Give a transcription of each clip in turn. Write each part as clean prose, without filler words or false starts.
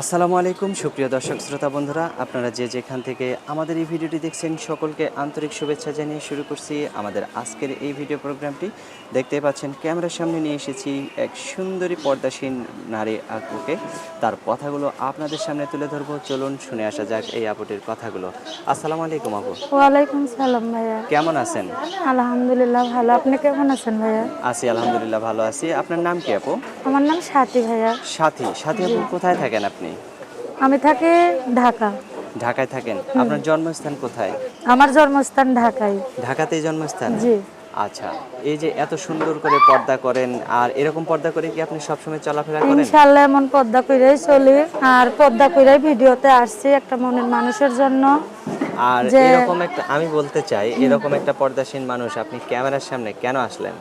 আসসালামু আলাইকুম সুপ্রিয় দর্শক শ্রোতা বন্ধুরা, আপনারা যে যেখান থেকে আমাদের এই ভিডিওটি দেখছেন সকলকে আন্তরিক শুভেচ্ছা জানিয়ে শুরু করছি আমাদের আজকের এই ভিডিও প্রোগ্রামটি। দেখতে পাচ্ছেন ক্যামেরার সামনে নিয়ে এসেছি এক সুন্দরী পর্দাসীন নারী আপুকে। তার কথাগুলো আপনাদের সামনে তুলে ধরবো, চলুন শুনে আসা যাক এই আপুটির কথাগুলো। আসসালামু আলাইকুম আপু। ওয়ালাইকুম সালাম ভাইয়া। কেমন আছেন? আলহামদুলিল্লাহ ভালো। আপনি কেমন আছেন ভাইয়া? আছি আলহামদুলিল্লাহ, ভালো আছি। আপনার নাম কি আপু? আমার নাম স্বাতী ভাইয়া। সাথী। সাথী জি, আপু, কোথায় থাকেন আপনি? আমি থাকি ঢাকা। ঢাকায় থাকেন। হুম, আপনার জন্মস্থান কোথায়? আমার জন্মস্থান ঢাকায়। ঢাকাতেই জন্মস্থান? জি, আচ্ছা। এই যে এত সুন্দর করে পর্দা করেন, আর এরকম পর্দা করে কি আপনি সবসময় চলাফেরা করেন? ইনশাল্লাহ এমন পর্দা কইরাই চলি। আর পর্দা কইরাই ভিডিওতে আসছি একটা মনের মানুষের জন্য। আর যে এরকম একটা আমি বলতে চাই, হুম, এরকম একটা পর্দাসীন মানুষ আপনি ক্যামেরার সামনে কেন আসলেন?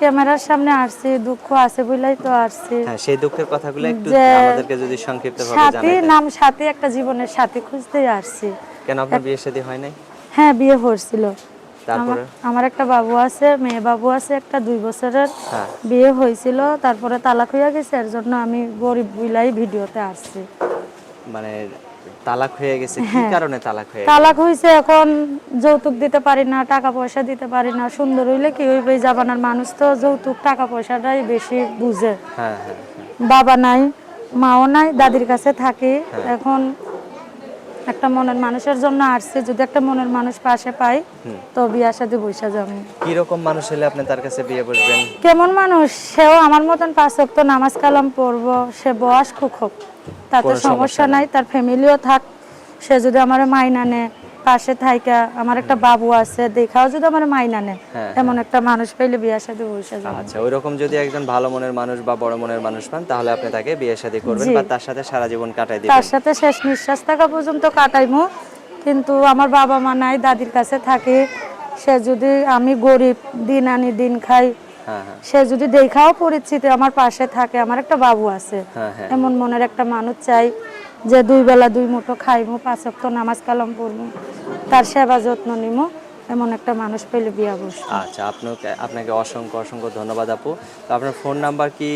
ক্যামেরার সামনে আসছি, দুঃখ আছে বলেই তো আসছি। হ্যাঁ, সেই দুঃখের কথাগুলো একটু যে আমাদেরকে যদি সংক্ষিপ্তভাবে সাথী, জানাইতেন। নাম সাথী, একটা জীবনের সাথী খুঁজতেই আসছি। কেন, আপনার এক- বিয়ে শাদী হয় নাই? হ্যাঁ, বিয়ে হয়েছিল। আমার তারপরে? আমার একটা বাবু আছে, মেয়ে বাবু আছে, একটা 2 বছরের। হ্যাঁ। বিয়ে হয়েছিল, তারপরে তালাক হইয়া গেছে। এর জন্য আমি গরিব বিলাই ভিডিওতে আসছি। মানে তালাক হয়ে গেছে, কি হ্যাঁ, কারণে তালাক হয়ে গেল? তালাক হয়েছে। এখন যৌতুক দিতে পারি না, টাকা পয়সা দিতে পারি না। সুন্দর হইলে কি হইবে, এই জামানার মানুষ তো যৌতুক টাকা পয়সাটাই বেশি বুঝে। হ্যাঁ, হ্যাঁ, হ্যাঁ, বাবা নাই, মাও নাই, দাদির কাছে থাকি। হ্যাঁ। এখন একটা মনের মানুষের জন্য আসছে, যদি একটা মনের মানুষ পাশে পাই হুম। তো বিয়ার সাথে বৈশা যাবো। কিরকম মানুষ হলে আপনি তার কাছে বিয়ে বসবেন? কেমন মানুষ, সেও আমার মতন 5 ওয়াক্ত নামাজ কালাম পড়বো, সে বয়স খুব হোক, তাতে কোনো সমস্যা নাই। নাই। তার ফ্যামিলিও থাক, সে যদি আমার মাইনা নেয়, পাশে থাইকা, আমার একটা বাবু আছে দেখাও যদি আমার মাইনা নেয়, হ্যাঁ, এমন হ্যাঁ। একটা মানুষ পেলে বিয়ার সাথে বসে যাবো। আচ্ছা, ওইরকম যদি একজন ভালো মনের মানুষ বা বড় মনের মানুষ পান, তাহলে আপনি তাকে বিয়ে শাদী করবেন জি, বা তার সাথে সারা জীবন কাটাই তার দিবেন। সাথে শেষ নিঃশ্বাস থাকা পর্যন্ত কাটাইমু। কিন্তু আমার বাবা মা নাই, দাদির কাছে থাকি। সে যদি, আমি গরিব, দিন আনি দিন খাই, হ্যাঁ, হ্যাঁ, সে যদি দেখাও পরিচিতি আমার পাশে থাকে, আমার একটা বাবু আছে, হ্যাঁ, হ্যাঁ। এমন মনের একটা মানুষ চাই যে 2 বেলা 2 মুঠো খাইমু, 5 ওয়াক্ত নামাজ কালাম পড়বো, তার সেবা যত্ন নিমু, এমন একটা মানুষ পেলে বিয়া বসবো। আচ্ছা, আপনাকে আপনাকে অসংখ্য অসংখ্য ধন্যবাদ আপু। তো আপনার ফোন নাম্বার কি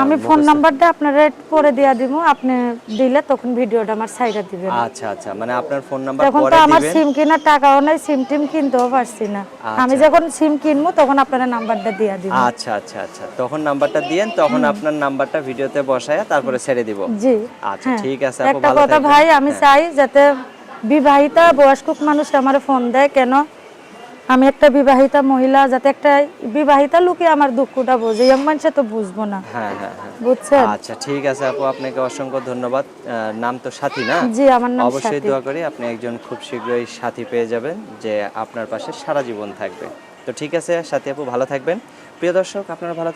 আমি ফোন মুখস্থ? নাম্বারটা আপনার পরে দিয়া দিব, আপনি দিলে তখন ভিডিওটা আমার সাইডে দিবেন। আচ্ছা, আচ্ছা, মানে আপনার ফোন নাম্বার তখন তো পরে আমার দিবেন। সিম কেনার টাকাও নাই, সিম টিম কিনতেও পারছি না। আমি আচ্ছা, যখন সিম কিনবো তখন আপনারা নাম্বারটা দিয়া দিব। আচ্ছা, আচ্ছা, আচ্ছা, তখন নাম্বারটা দিয়েন, তখন আপনার নাম্বারটা ভিডিওতে বসায়া তারপরে ছেড়ে দিব। জি, আচ্ছা, হ্যাঁ। ঠিক আছে আপু, একটা ভালো কথা থাকবেন। ভাই, আমি হ্যাঁ। চাই যাতে বিবাহিতা বয়স্ক মানুষ আমার ফোন দেয় কেন, আমি একটা বিবাহিতা মহিলা, যাতে একটা বিবাহিতা লোকে আমার দুঃখটা বোঝে, ইয়ং মানুষে তো বুঝবো না, হ্যাঁ, হ্যাঁ, হ্যাঁ। বুঝছেন? আচ্ছা, ঠিক আছে আপু, আপনাকে অসংখ্য ধন্যবাদ। নাম তো সাথী না? জি, আমার নাম অবশ্যই স্বাতী। দোয়া করি আপনি একজন খুব শীঘ্রই সাথী পেয়ে যাবেন, যে আপনার পাশে সারা জীবন থাকবে। তো ঠিক আছে সাথী আপু, ভালো থাকবেন। প্রিয় দর্শক, আপনারা ভালো